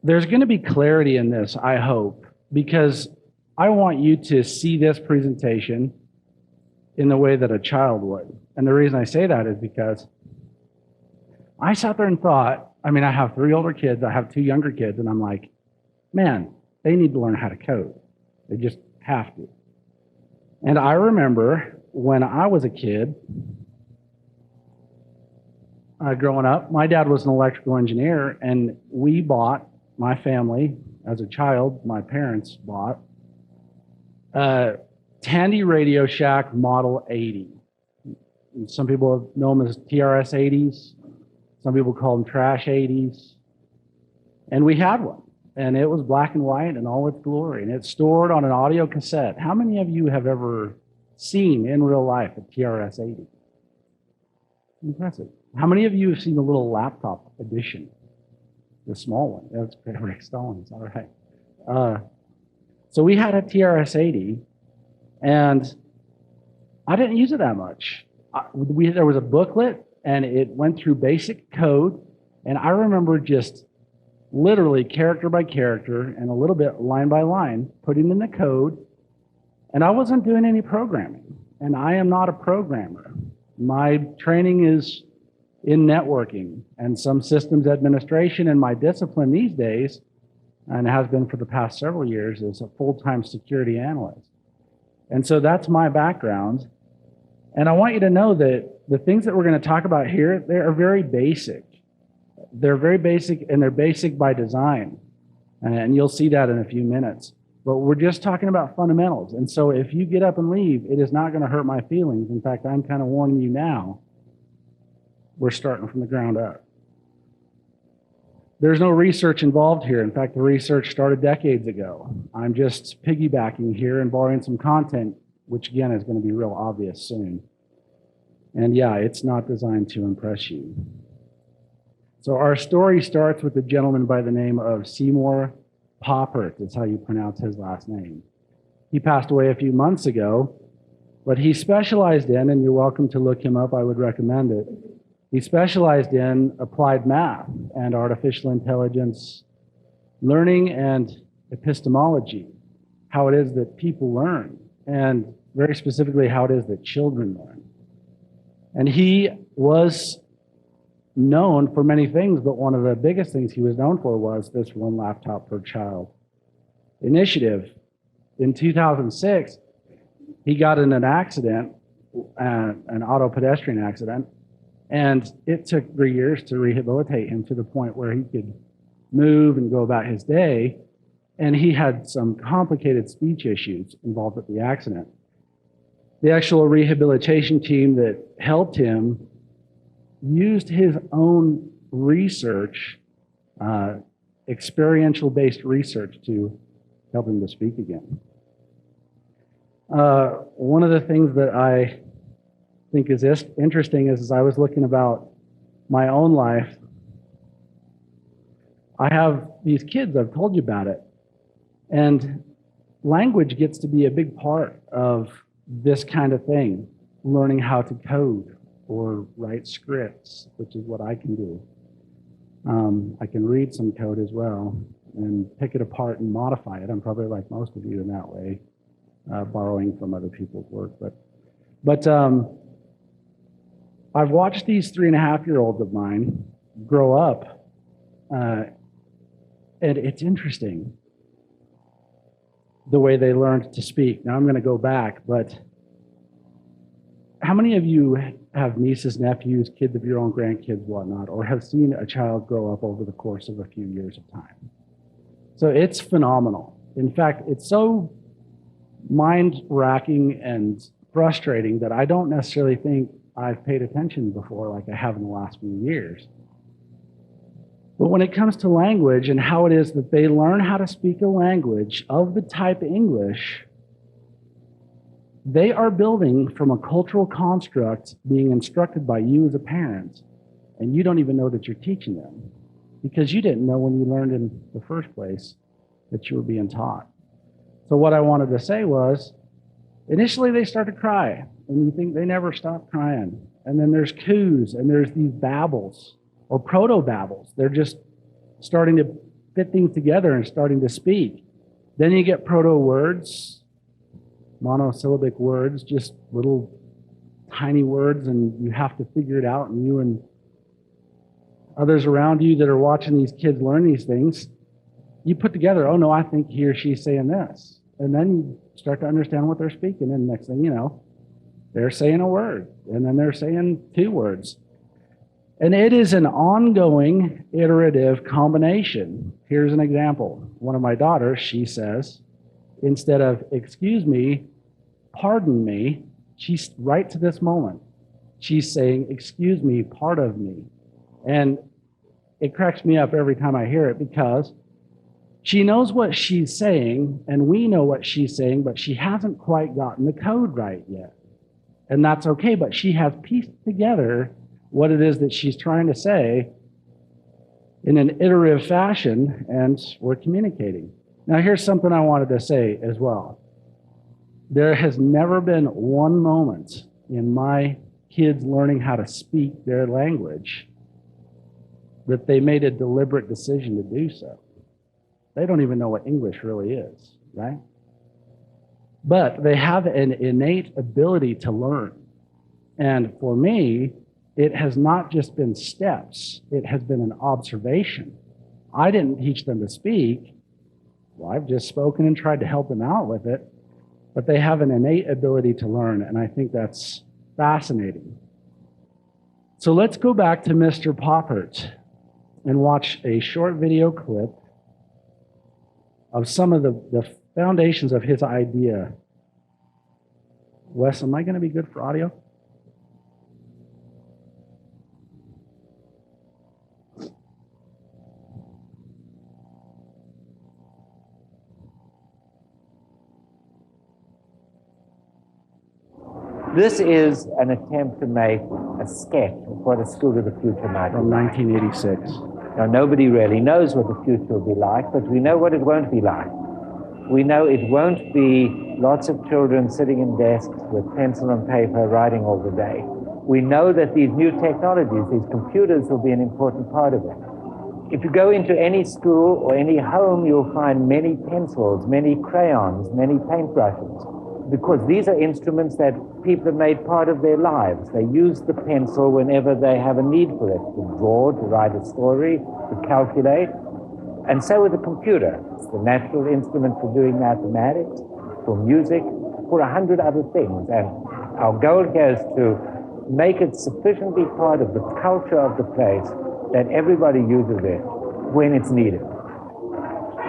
there's going to be clarity in this, I hope, because I want you to see this presentation in the way that a child would. And the reason I say that is because I sat there and thought, I mean, I have 3 older kids, I have 2 younger kids, and I'm like, man, they need to learn how to code. They just have to. And I remember when I was a kid, growing up, my dad was an electrical engineer, and we bought, my family, as a child, my parents bought a Tandy Radio Shack Model 80. Some people know them as TRS 80s. Some people call them trash 80s. And we had one. And it was black and white in all its glory. And it's stored on an audio cassette. How many of you have ever seen in real life a TRS 80? Impressive. How many of you have seen the little laptop edition? The small one. That's Rick Stallings. All right. So we had a TRS 80, and I didn't use it that much. There was a booklet, and it went through basic code, and I remember just literally character by character and a little bit line by line putting in the code, and I wasn't doing any programming, and I am not a programmer. My training is in networking and some systems administration, and my discipline these days, and has been for the past several years, is a full-time security analyst. And so that's my background. And I want you to know that the things that we're going to talk about here, they are very basic. They're very basic, and they're basic by design. And you'll see that in a few minutes. But we're just talking about fundamentals. And so if you get up and leave, it is not going to hurt my feelings. In fact, I'm kind of warning you now. We're starting from the ground up. There's no research involved here. In fact, the research started decades ago. I'm just piggybacking here and borrowing some content, which again is going to be real obvious soon. And yeah, it's not designed to impress you. So our story starts with a gentleman by the name of Seymour Poppert. That's how you pronounce his last name. He passed away a few months ago, but he specialized in, and you're welcome to look him up, I would recommend it. He specialized in applied math and artificial intelligence, learning and epistemology, how it is that people learn, and very specifically how it is that children learn. And he was known for many things, but one of the biggest things he was known for was this one laptop per child initiative. In 2006, he got in an accident, an auto pedestrian accident, and it took 3 years to rehabilitate him to the point where he could move and go about his day. And he had some complicated speech issues involved with the accident. The actual rehabilitation team that helped him used his own research, experiential-based research, to help him to speak again. One of the things that I think is interesting is, as I was looking about my own life, I have these kids, I've told you about it, and language gets to be a big part of this kind of thing, learning how to code or write scripts, which is what I can do. I can read some code as well and pick it apart and modify it. I'm probably like most of you in that way, borrowing from other people's work. But I've watched these 3.5-year-olds of mine grow up, and it's interesting the way they learned to speak. Now I'm going to go back, but how many of you have nieces, nephews, kids of your own, grandkids, whatnot, or have seen a child grow up over the course of a few years of time? So it's phenomenal. In fact, it's so mind-racking and frustrating that I don't necessarily think I've paid attention before like I have in the last few years. But when it comes to language and how it is that they learn how to speak a language of the type English, they are building from a cultural construct being instructed by you as a parent, and you don't even know that you're teaching them because you didn't know when you learned in the first place that you were being taught. So what I wanted to say was, initially they start to cry, and you think they never stop crying. And then there's coos, and there's these babbles, or proto-babbles. They're just starting to fit things together and starting to speak. Then you get proto words, monosyllabic words, just little tiny words, and you have to figure it out, and you and others around you that are watching these kids learn these things, you put together, oh no, I think he or she's saying this. And then you start to understand what they're speaking, and next thing you know, they're saying a word, and then they're saying 2 words. And it is an ongoing, iterative combination. Here's an example. One of my daughters, she says, instead of, excuse me, pardon me, she's right to this moment, she's saying, excuse me, part of me. And it cracks me up every time I hear it, because she knows what she's saying, and we know what she's saying, but she hasn't quite gotten the code right yet. And that's okay, but she has pieced together what it is that she's trying to say in an iterative fashion, and we're communicating. Now, here's something I wanted to say as well. There has never been one moment in my kids learning how to speak their language that they made a deliberate decision to do so. They don't even know what English really is, right? But they have an innate ability to learn. And for me, it has not just been steps, it has been an observation. I didn't teach them to speak. Well, I've just spoken and tried to help them out with it, but they have an innate ability to learn, and I think that's fascinating. So let's go back to Mr. Poppert and watch a short video clip of some of the foundations of his idea. Wes, am I going to be good for audio? This is an attempt to make a sketch of what a school of the future might be. From 1986. Now, nobody really knows what the future will be like, but we know what it won't be like. We know it won't be lots of children sitting in desks with pencil and paper writing all the day. We know that these new technologies, these computers, will be an important part of it. If you go into any school or any home, you'll find many pencils, many crayons, many paintbrushes, because these are instruments that people have made part of their lives. They use the pencil whenever they have a need for it, to draw, to write a story, to calculate. And so with the computer. It's the natural instrument for doing mathematics, for music, for 100 other things. And our goal here is to make it sufficiently part of the culture of the place that everybody uses it when it's needed.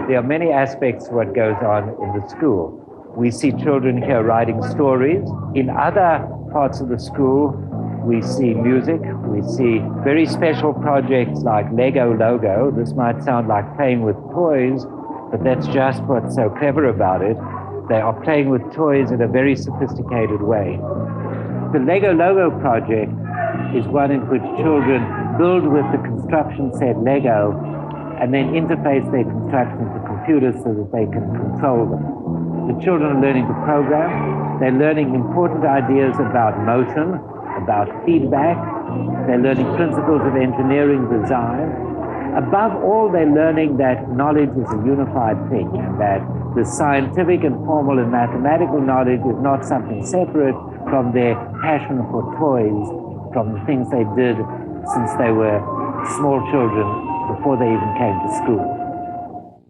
There are many aspects to what goes on in the school. We see children here writing stories. In other parts of the school, we see music. We see very special projects like Lego Logo. This might sound like playing with toys, but that's just what's so clever about it. They are playing with toys in a very sophisticated way. The Lego Logo project is one in which children build with the construction set Lego and then interface their construction to computers so that they can control them. The children are learning to program. They're learning important ideas about motion, about feedback. They're learning principles of engineering design. Above all, they're learning that knowledge is a unified thing, and that the scientific and formal and mathematical knowledge is not something separate from their passion for toys, from the things they did since they were small children before they even came to school.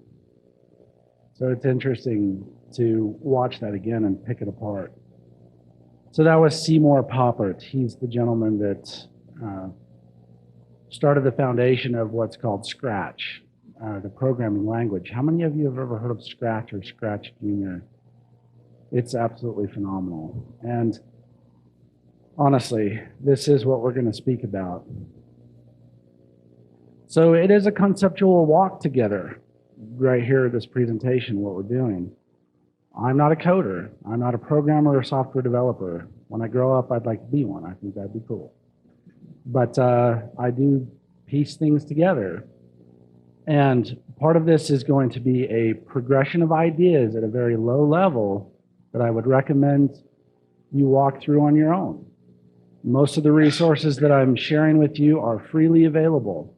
So it's interesting to watch that again and pick it apart. So that was Seymour Poppert. He's the gentleman that started the foundation of what's called Scratch, the programming language. How many of you have ever heard of Scratch or Scratch Junior? It's absolutely phenomenal. And honestly, this is what we're going to speak about. So it is a conceptual walk together right here at this presentation, what we're doing. I'm not a coder. I'm not a programmer or software developer. When I grow up, I'd like to be one. I think that'd be cool. But I do piece things together. And part of this is going to be a progression of ideas at a very low level that I would recommend you walk through on your own. Most of the resources that I'm sharing with you are freely available.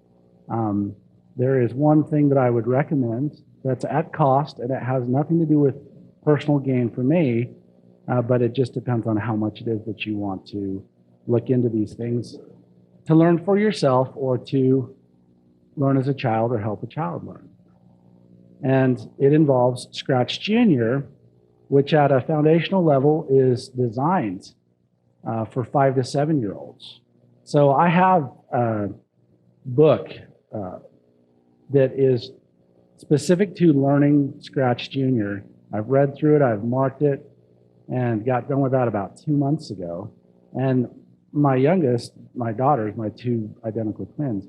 there is one thing that I would recommend that's at cost, and it has nothing to do with personal gain for me, but it just depends on how much it is that you want to look into these things to learn for yourself or to learn as a child or help a child learn. And it involves Scratch Junior, which at a foundational level is designed for 5 to 7-year-olds. So I have a book that is specific to learning Scratch Junior. I've read through it, I've marked it, and got done with that about 2 months ago. And my youngest, my daughters, my 2 identical twins,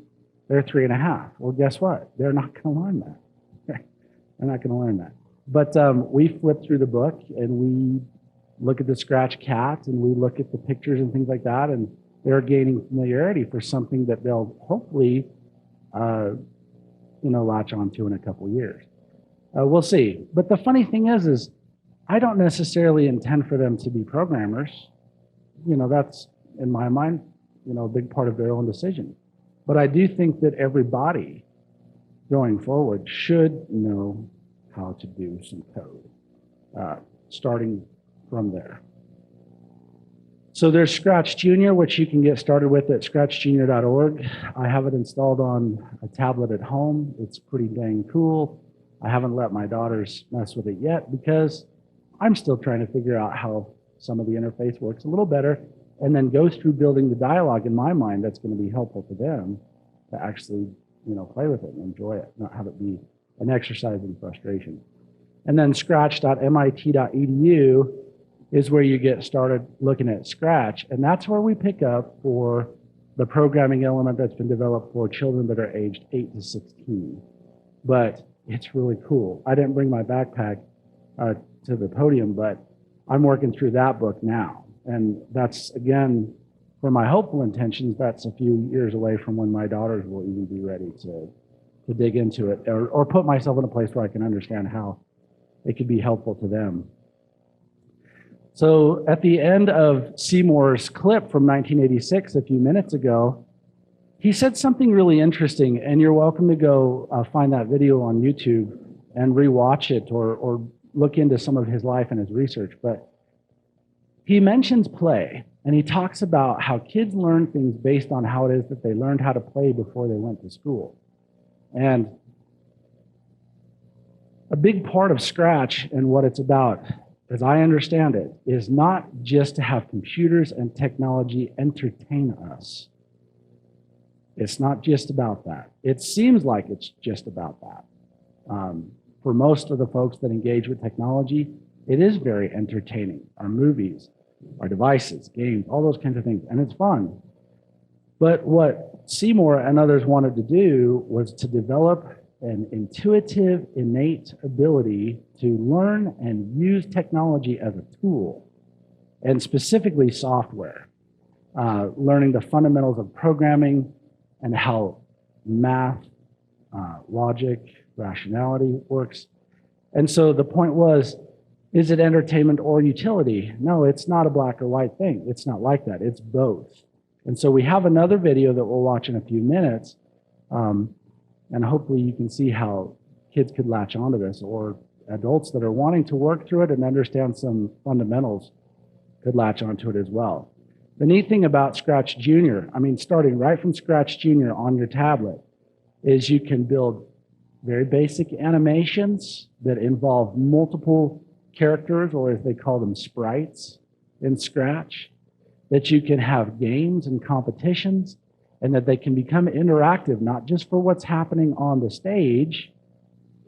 they're 3.5. Well, guess what? They're not going to learn that. They're not going to learn that. But we flip through the book and we look at the Scratch cat and we look at the pictures and things like that, and they're gaining familiarity for something that they'll hopefully latch onto in a couple of years. We'll see. But the funny thing is I don't necessarily intend for them to be programmers. That's, in my mind, a big part of their own decision. But I do think that everybody going forward should know how to do some code, starting from there. So there's Scratch Junior, which you can get started with at scratchjunior.org. I have it installed on a tablet at home. It's pretty dang cool. I haven't let my daughters mess with it yet because I'm still trying to figure out how some of the interface works a little better, and then go through building the dialogue in my mind that's going to be helpful for them to actually play with it and enjoy it, not have it be an exercise in frustration. And then scratch.mit.edu is where you get started looking at Scratch, and that's where we pick up for the programming element that's been developed for children that are aged 8 to 16. But it's really cool. I didn't bring my backpack to the podium, but I'm working through that book now. And that's, again, for my hopeful intentions, that's a few years away from when my daughters will even be ready to dig into it, or put myself in a place where I can understand how it could be helpful to them. So at the end of Seymour's clip from 1986, a few minutes ago, he said something really interesting, and you're welcome to go find that video on YouTube and rewatch it or look into some of his life and his research. But he mentions play, and he talks about how kids learn things based on how it is that they learned how to play before they went to school. And a big part of Scratch and what it's about, as I understand it, is not just to have computers and technology entertain us. It's not just about that. It seems like it's just about that. For most of the folks that engage with technology, it is very entertaining. Our movies, our devices, games, all those kinds of things, and it's fun. But what Seymour and others wanted to do was to develop an intuitive, innate ability to learn and use technology as a tool, and specifically software, learning the fundamentals of programming and how math, logic, rationality works. And so the point was, is it entertainment or utility? No, it's not a black or white thing. It's not like that. It's both. And so we have another video that we'll watch in a few minutes, and hopefully you can see how kids could latch onto this, or adults that are wanting to work through it and understand some fundamentals could latch onto it as well. The neat thing about Scratch Junior, starting right from Scratch Junior on your tablet, is you can build very basic animations that involve multiple characters, or as they call them, sprites in Scratch, that you can have games and competitions, and that they can become interactive, not just for what's happening on the stage,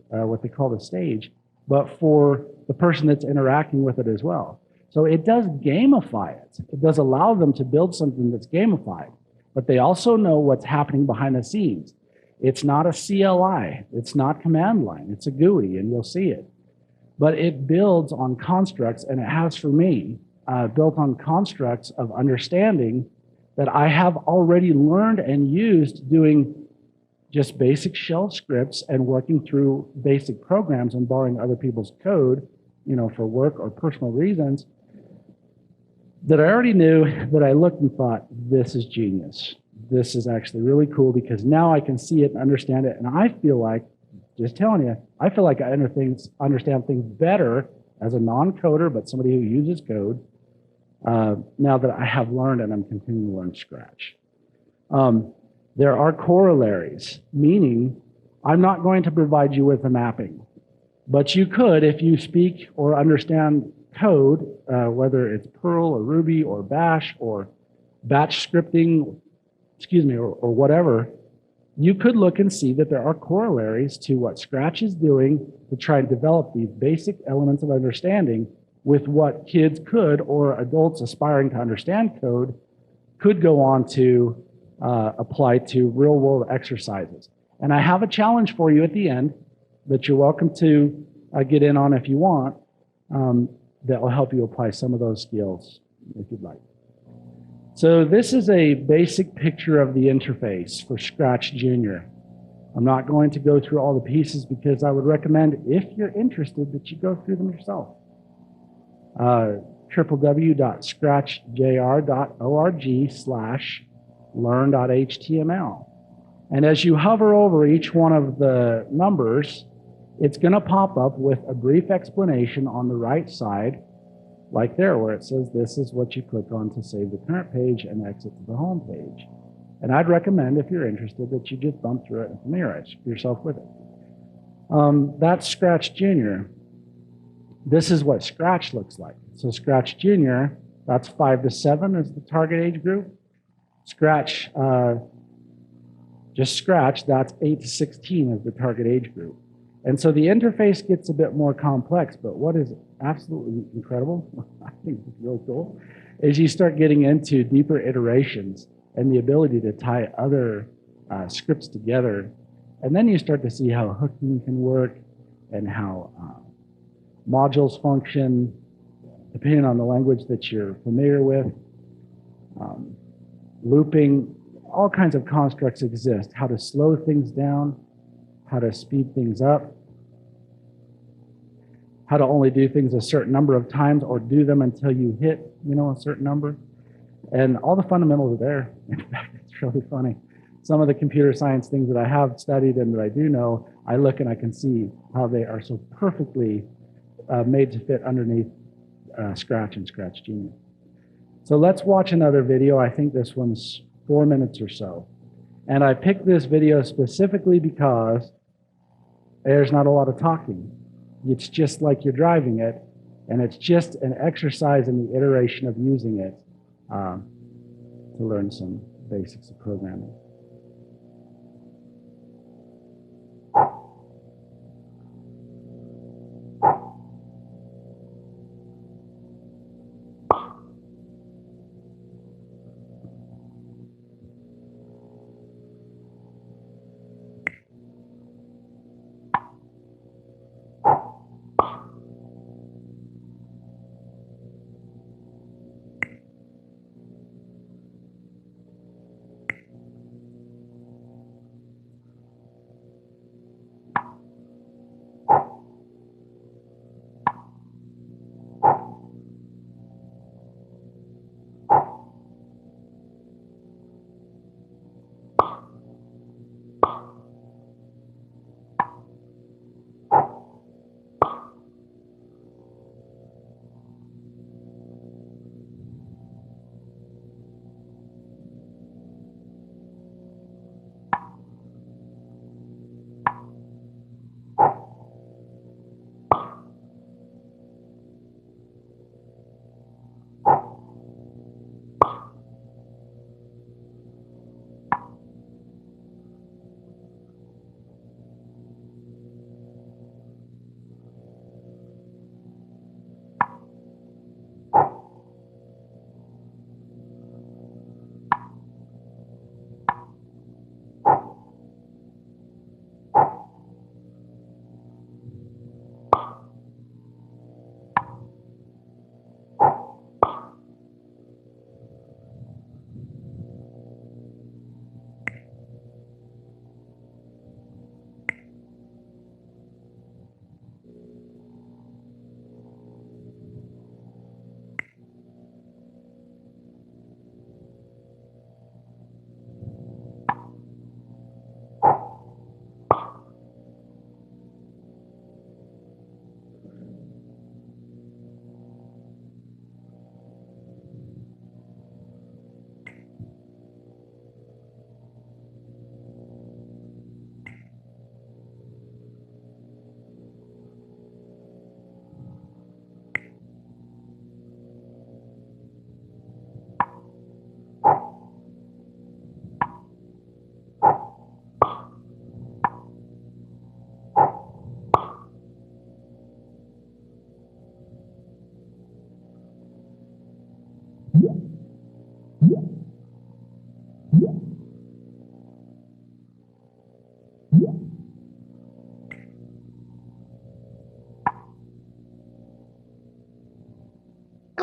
what they call the stage, but for the person that's interacting with it as well. So it does gamify it. It does allow them to build something that's gamified, but they also know what's happening behind the scenes. It's not a CLI, it's not command line, it's a GUI, and you'll see it. But it builds on constructs, and it has for me, built on constructs of understanding that I have already learned and used doing just basic shell scripts and working through basic programs and borrowing other people's code, for work or personal reasons, that I already knew, that I looked and thought, this is genius. this is actually really cool because now I can see it and understand it. And I feel like, just telling you, I feel like I understand things better as a non-coder, but somebody who uses code, now that I have learned and I'm continuing to learn Scratch. There are corollaries, meaning I'm not going to provide you with a mapping, but you could, if you speak or understand code, whether it's Perl or Ruby or Bash or batch scripting, or whatever, you could look and see that there are corollaries to what Scratch is doing to try and develop these basic elements of understanding with what kids could, or adults aspiring to understand code, could go on to apply to real world exercises. And I have a challenge for you at the end that you're welcome to get in on if you want, that will help you apply some of those skills if you'd like. So this is a basic picture of the interface for Scratch Junior. I'm not going to go through all the pieces because I would recommend, if you're interested, that you go through them yourself. www.scratchjr.org/learn.html. And as you hover over each one of the numbers, it's going to pop up with a brief explanation on the right side, like there, where it says this is what you click on to save the current page and exit to the home page. And I'd recommend, if you're interested, that you just bump through it and familiarize yourself with it. That's Scratch Junior. This is what Scratch looks like. So Scratch Junior, that's 5 to 7 is the target age group. Scratch, just Scratch, that's 8 to 16 is the target age group. And so the interface gets a bit more complex, but what is absolutely incredible, I think it's really cool, is you start getting into deeper iterations and the ability to tie other scripts together. And then you start to see how hooking can work and how modules function, depending on the language that you're familiar with. Looping, all kinds of constructs exist. How to slow things down, how to speed things up, how to only do things a certain number of times or do them until you hit, a certain number. And all the fundamentals are there. In fact, it's really funny. Some of the computer science things that I have studied and that I do know, I look and I can see how they are so perfectly made to fit underneath Scratch and Scratch Junior. So let's watch another video. I think this one's 4 minutes or so. And I picked this video specifically because there's not a lot of talking. It's just like you're driving it, and it's just an exercise in the iteration of using it to learn some basics of programming.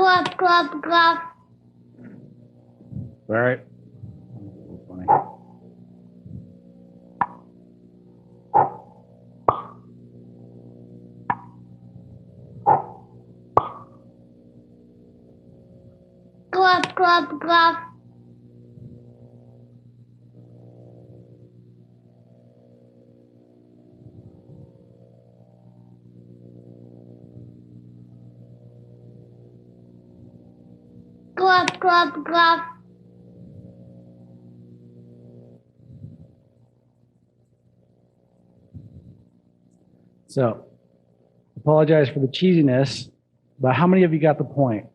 Glove, glove, glove. All right. Funny. Glove, glove, glove. Glove, glove, glove. So, apologize for the cheesiness, but how many of you got the point?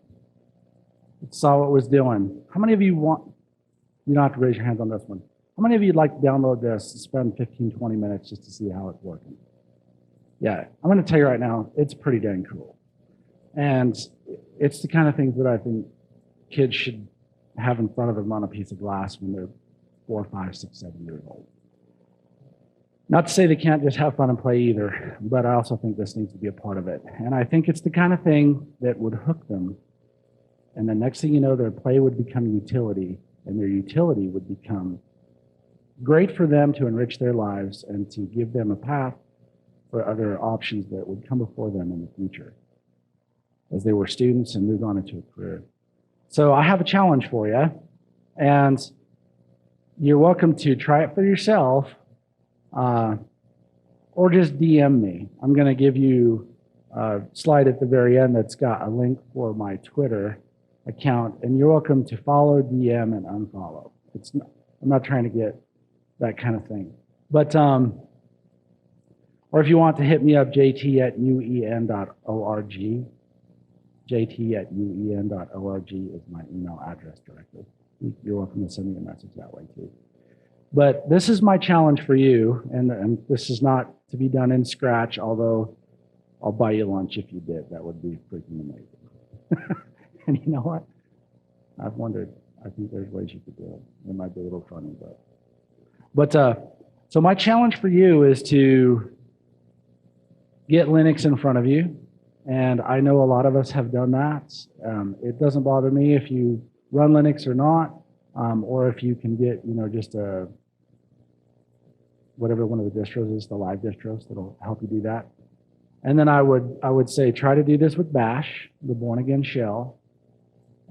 Saw what it was doing. How many of you want, you don't have to raise your hands on this one. How many of you would like to download this and spend 15, 20 minutes just to see how it's working? Yeah, I'm going to tell you right now, it's pretty dang cool. And it's the kind of things that I think kids should have in front of them on a piece of glass when they're 4, 5, 6, 7 years old. Not to say they can't just have fun and play either, but I also think this needs to be a part of it. And I think it's the kind of thing that would hook them. And the next thing you know, their play would become utility, and their utility would become great for them to enrich their lives and to give them a path for other options that would come before them in the future as they were students and moved on into a career. So I have a challenge for you, and you're welcome to try it for yourself, or just DM me. I'm going to give you a slide at the very end that's got a link for my Twitter account, and you're welcome to follow, DM, and unfollow. I'm not trying to get that kind of thing. But, or if you want to hit me up, jt@uen.org. jt@uen.org is my email address directly. You're welcome to send me a message that way too. But this is my challenge for you, and this is not to be done in Scratch, although I'll buy you lunch if you did. That would be freaking amazing. And you know what? I've wondered. I think there's ways you could do it. It might be a little funny, but so my challenge for you is to get Linux in front of you. And I know a lot of us have done that. It doesn't bother me if you run Linux or not, or if you can get, just a, whatever one of the distros is, the live distros that'll help you do that. And then I would say try to do this with Bash, the born again shell,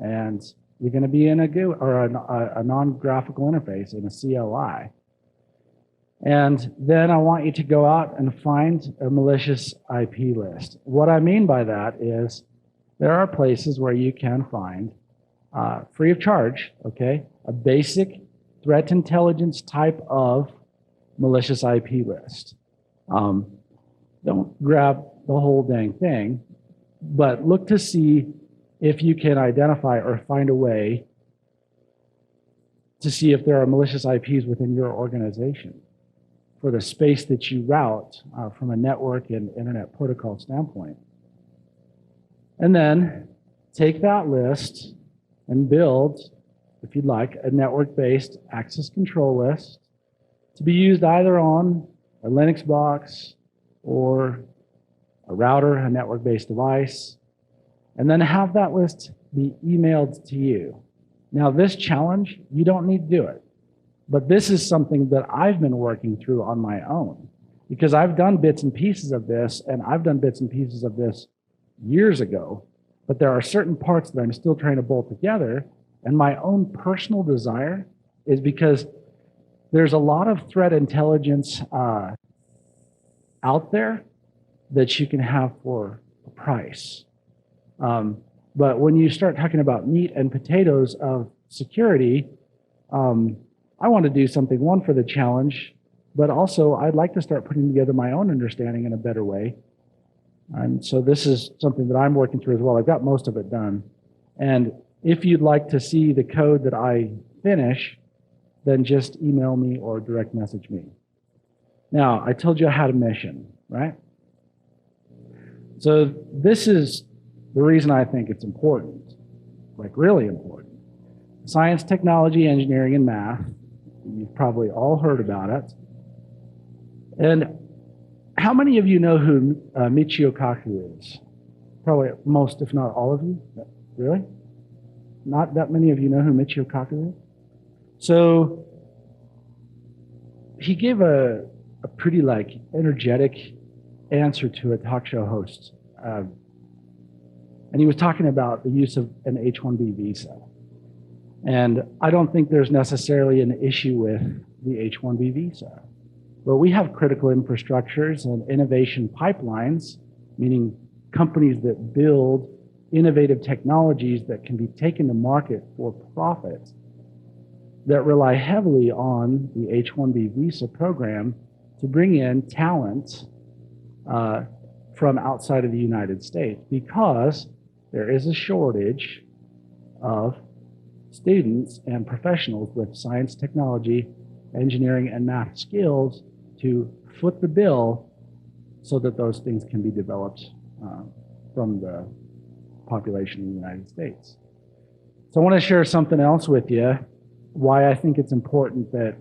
and you're going to be in a GUI or a non-graphical interface in a CLI. And then I want you to go out and find a malicious IP list. What I mean by that is there are places where you can find, free of charge, okay, a basic threat intelligence type of malicious IP list. Don't grab the whole dang thing, but look to see if you can identify or find a way to see if there are malicious IPs within your organization for the space that you route from a network and internet protocol standpoint. And then take that list and build, if you'd like, a network-based access control list to be used either on a Linux box or a router, a network-based device, and then have that list be emailed to you. Now, this challenge, you don't need to do it. But this is something that I've been working through on my own, because I've done bits and pieces of this, and I've done bits and pieces of this years ago, but there are certain parts that I'm still trying to bolt together, and my own personal desire is because there's a lot of threat intelligence out there that you can have for a price. But when you start talking about meat and potatoes of security, I want to do something, one, for the challenge, but also I'd like to start putting together my own understanding in a better way. And so this is something that I'm working through as well. I've got most of it done. And if you'd like to see the code that I finish, then just email me or direct message me. Now, I told you I had a mission, right? So this is the reason I think it's important, like really important. Science, technology, engineering, and math. You've probably all heard about it. And how many of you know who Michio Kaku is? Probably most, if not all of you. Really? Not that many of you know who Michio Kaku is? So he gave a pretty energetic answer to a talk show host. And he was talking about the use of an H-1B visa. And I don't think there's necessarily an issue with the H-1B visa. But we have critical infrastructures and innovation pipelines, meaning companies that build innovative technologies that can be taken to market for profit, that rely heavily on the H-1B visa program to bring in talent from outside of the United States, because there is a shortage of students and professionals with science, technology, engineering, and math skills to foot the bill so that those things can be developed from the population in the United States. So I want to share something else with you, why I think it's important that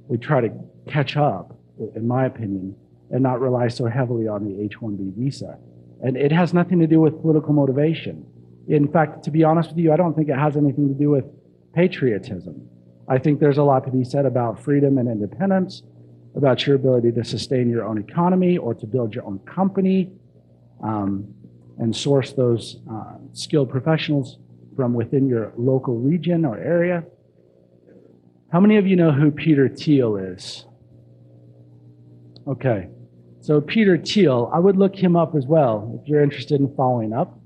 we try to catch up, in my opinion, and not rely so heavily on the H-1B visa. And it has nothing to do with political motivation. In fact, to be honest with you, I don't think it has anything to do with patriotism. I think there's a lot to be said about freedom and independence, about your ability to sustain your own economy or to build your own company, and source those skilled professionals from within your local region or area. How many of you know who Peter Thiel is? Okay, so Peter Thiel, I would look him up as well if you're interested in following up.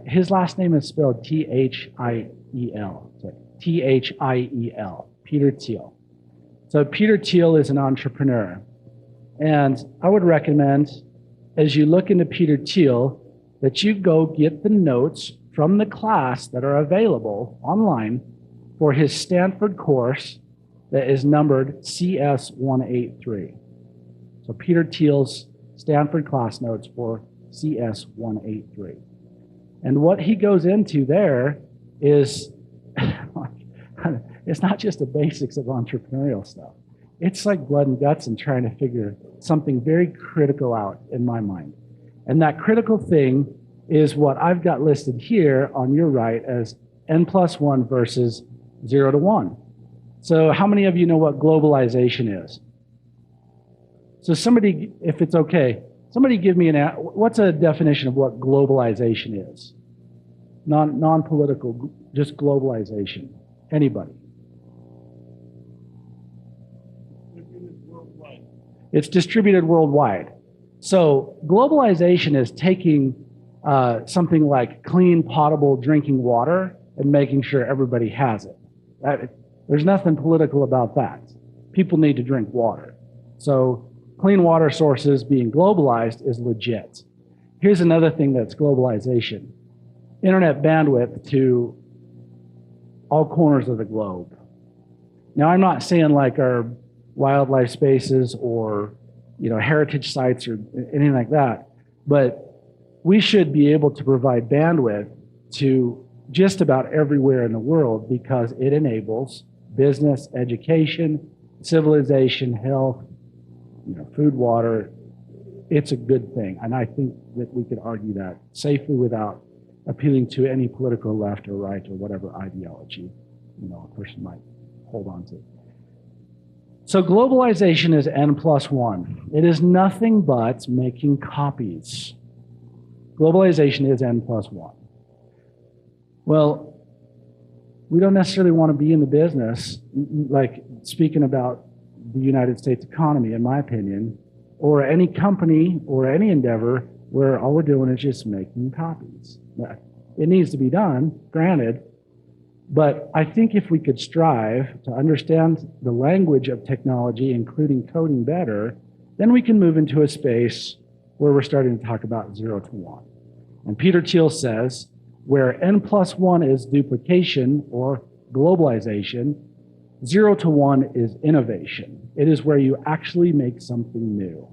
His last name is spelled T-H-I-E-L. T-H-I-E-L, Peter Thiel. So Peter Thiel is an entrepreneur. And I would recommend, as you look into Peter Thiel, that you go get the notes from the class that are available online for his Stanford course that is numbered CS183. So Peter Thiel's Stanford class notes for CS183. And what he goes into there is, it's not just the basics of entrepreneurial stuff. It's like blood and guts and trying to figure something very critical out in my mind. And that critical thing is what I've got listed here on your right as N+1 versus 0 to 1. So how many of you know what globalization is? So somebody, if it's okay, somebody give me what's a definition of what globalization is? Non-political, just globalization. Anybody? It's distributed worldwide. So globalization is taking something like clean, potable drinking water and making sure everybody has it. There's nothing political about that. People need to drink water. So clean water sources being globalized is legit. Here's another thing that's globalization. Internet bandwidth to all corners of the globe. Now, I'm not saying like our wildlife spaces or heritage sites or anything like that, but we should be able to provide bandwidth to just about everywhere in the world because it enables business, education, civilization, health, food, water. It's a good thing. And I think that we could argue that safely without appealing to any political left or right or whatever ideology a person might hold on to. So globalization is N+1. It is nothing but making copies. Globalization is N+1. Well, we don't necessarily want to be in the business, like speaking about the United States economy, in my opinion, or any company or any endeavor where all we're doing is just making copies. It needs to be done, granted, but I think if we could strive to understand the language of technology, including coding better, then we can move into a space where we're starting to talk about 0 to 1. And Peter Thiel says, where N+1 is duplication or globalization, 0 to 1 is innovation. It is where you actually make something new.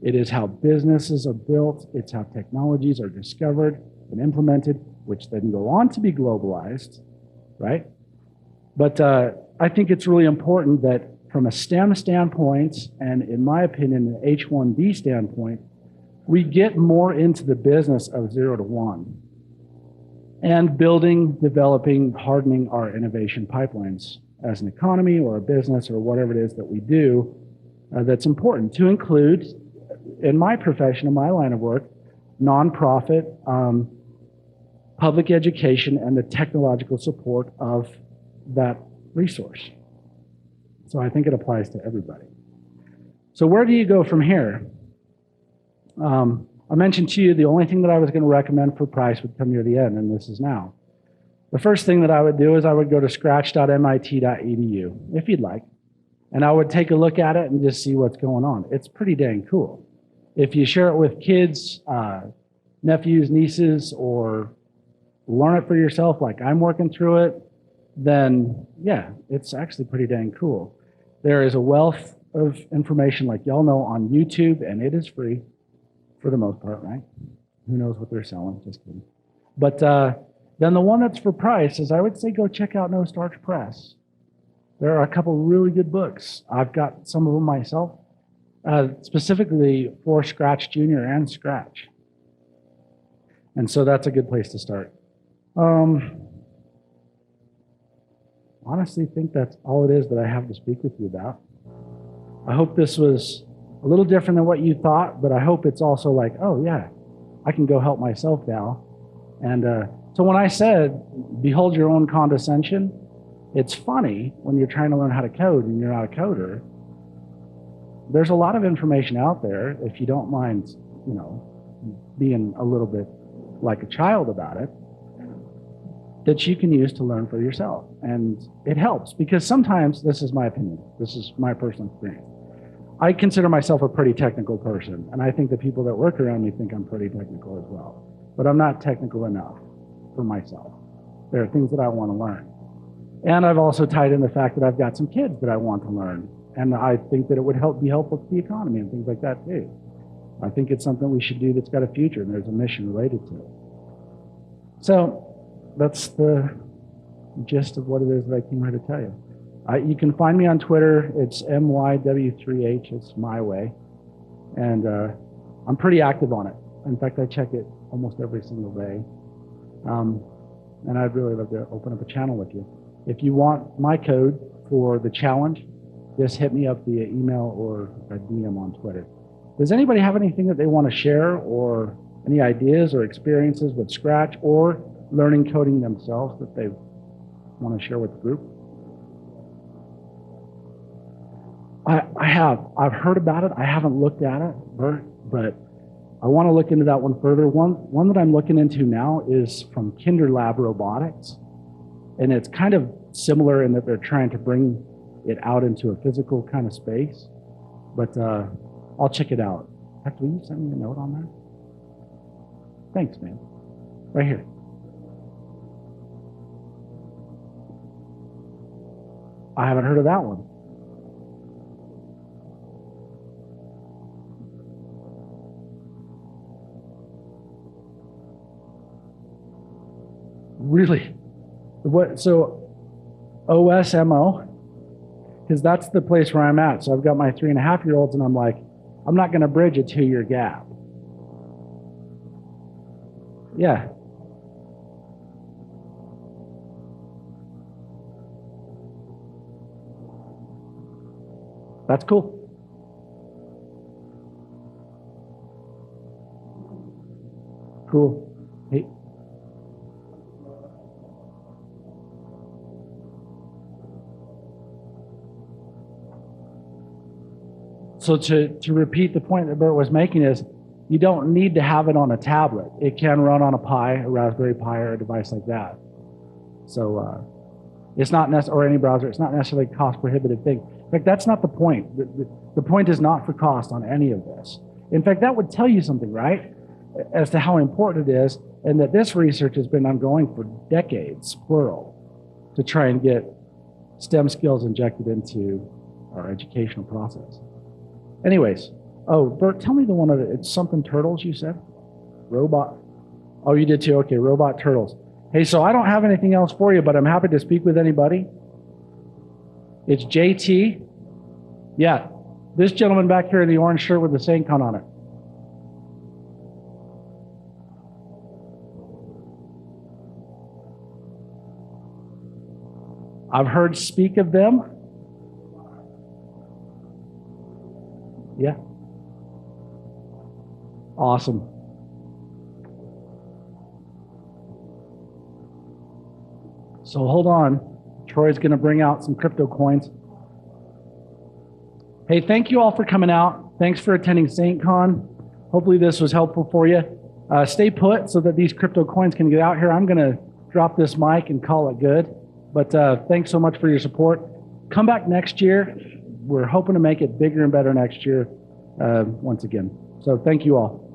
It is how businesses are built. It's how technologies are discovered and implemented, which then go on to be globalized, right? But I think it's really important that from a STEM standpoint, and in my opinion, an H-1B standpoint, we get more into the business of 0 to 1. and building, developing, hardening our innovation pipelines as an economy or a business or whatever it is that we do that's important, to include, in my profession, in my line of work, nonprofit, public education, and the technological support of that resource. So I think it applies to everybody. So where do you go from here? I mentioned to you the only thing that I was going to recommend for price would come near the end, and this is now. The first thing that I would do is I would go to scratch.mit.edu, if you'd like, and I would take a look at it and just see what's going on. It's pretty dang cool. If you share it with kids, nephews, nieces, or learn it for yourself like I'm working through it, then yeah, it's actually pretty dang cool. There is a wealth of information, like y'all know, on YouTube, and it is free for the most part, right? Who knows what they're selling, just kidding. But then the one that's for price is, I would say, go check out No Starch Press. There are a couple really good books. I've got some of them myself, specifically for Scratch Junior and Scratch. And so that's a good place to start. Honestly, think that's all it is that I have to speak with you about. I hope this was a little different than what you thought, but I hope it's also like, oh yeah, I can go help myself now. And so when I said, behold your own condescension, it's funny when you're trying to learn how to code and you're not a coder. There's a lot of information out there, if you don't mind, you know, being a little bit like a child about it, that you can use to learn for yourself. And it helps, because sometimes, this is my opinion, this is my personal experience, I consider myself a pretty technical person, and I think the people that work around me think I'm pretty technical as well. But I'm not technical enough for myself. There are things that I want to learn. And I've also tied in the fact that I've got some kids that I want to learn. And I think that it would be helpful to the economy and things like that too. I think it's something we should do that's got a future, and there's a mission related to it. So that's the gist of what it is that I came here to tell you. You can find me on Twitter. It's MYW3H. It's my way. And I'm pretty active on it. In fact, I check it almost every single day. And I'd really love to open up a channel with you. If you want my code for the challenge, just hit me up via email or a DM on Twitter. Does anybody have anything that they want to share, or any ideas or experiences with Scratch or learning coding themselves that they want to share with the group? I've heard about it. I haven't looked at it, but I want to look into that one further. One that I'm looking into now is from Kinder Lab Robotics. And it's kind of similar in that they're trying to bring it out into a physical kind of space. But I'll check it out. Will you send me a note on that? Thanks, man. Right here. I haven't heard of that one. Really? What? So OSMO? Because that's the place where I'm at. So I've got my 3.5-year-olds, and I'm like, I'm not going to bridge a 2-year gap. Yeah. That's cool. Cool. Hey. So to repeat the point that Bert was making is, you don't need to have it on a tablet. It can run on a Pi, a Raspberry Pi, or a device like that. So it's not necessarily, or any browser, it's not necessarily a cost prohibitive thing. In fact, that's not the point. The point is not for cost on any of this. In fact, that would tell you something, right? As to how important it is, and that this research has been ongoing for decades, plural, to try and get STEM skills injected into our educational process. Anyways, oh, Bert, tell me the one of it's something turtles, you said? Robot. Oh, you did too? Okay, robot turtles. Hey, so I don't have anything else for you, but I'm happy to speak with anybody. It's JT. Yeah, this gentleman back here in the orange shirt with the SAINTCON on it. I've heard speak of them. Yeah. Awesome. So hold on. Troy's going to bring out some crypto coins. Hey, thank you all for coming out. Thanks for attending SAINTCON. Hopefully this was helpful for you. Stay put so that these crypto coins can get out here. I'm going to drop this mic and call it good. But thanks so much for your support. Come back next year. We're hoping to make it bigger and better next year once again. So thank you all.